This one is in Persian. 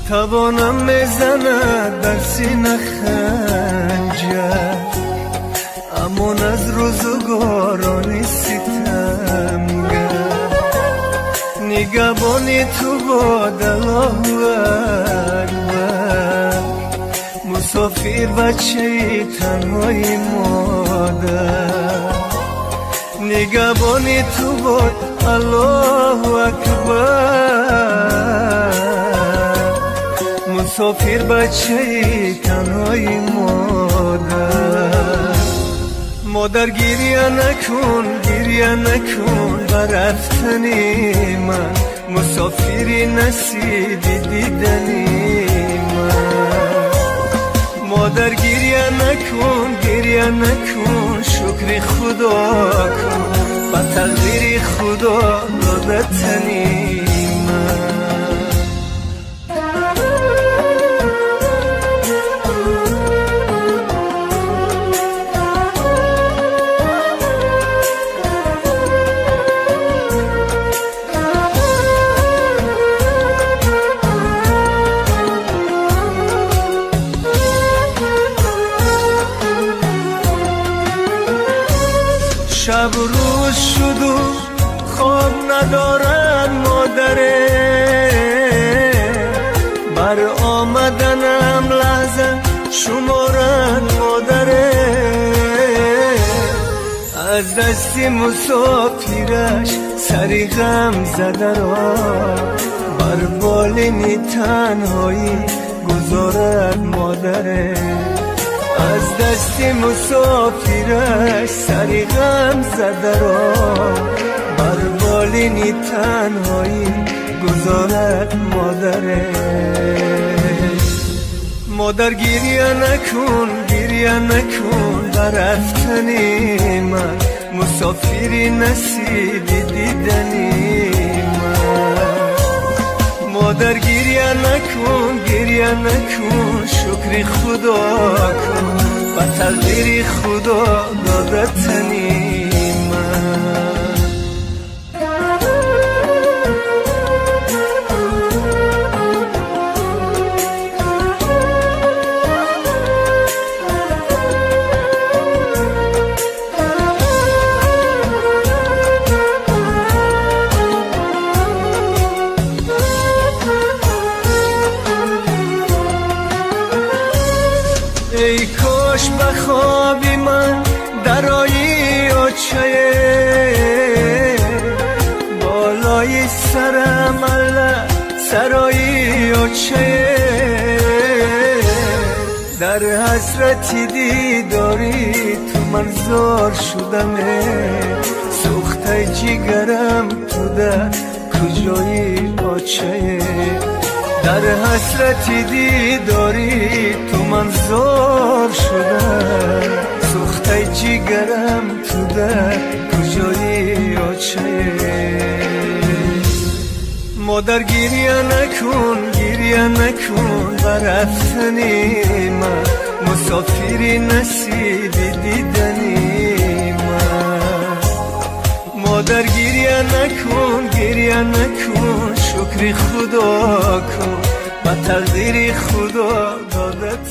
توانم میزند در سینه خنجر، امان از روزگارانی ستمگر. نگهبانی تو باد الله اکبر، مسافر بچه تنهای مادر. نگهبانی تو باد الله اکبر، مسافر بچه تنهای مادر. مادر گریه نکن گریه نکن بر رفتنی من، مسافری نصیبی دیدنی من. مادر گریه نکن گریه نکن، شکر خدا کن با تقدیر خدا دادتنی من. شب روز شد و خواب ندارن مادره، بر آمدنم لحظه شمارن مادره. از دستی مسافرش سری غم زده را، بر بالینی تنهایی گذارد مادره. از دستی مسافرش سری غم زده را، بر بالینی تنهایی گذارد مادره. مادر گریه نکن گریه نکن بر رفتنی من، مسافری نصیبی دیدنی من. مادر گریه نکن گریه نکن، شکر خدا کن با تقدیر خدا دادتنی من. ای کاش بخوابی من درایی آچه، بالای سرم الله سرایی آچه. در حسرتی دیداری تو من زار شدمه، سوخته جگرم تو در کجای آچه. در حسرتی دیداری تو من زار شدم، سوخته جگرم تو در کجای آچه. مادر گریه نکن گریه نکن بر رفتنی من، مسافری نصیبی دیدنی من. مادر گریه نکن گریه نکن، شکر خدا کن با تقدیر خدا دادت.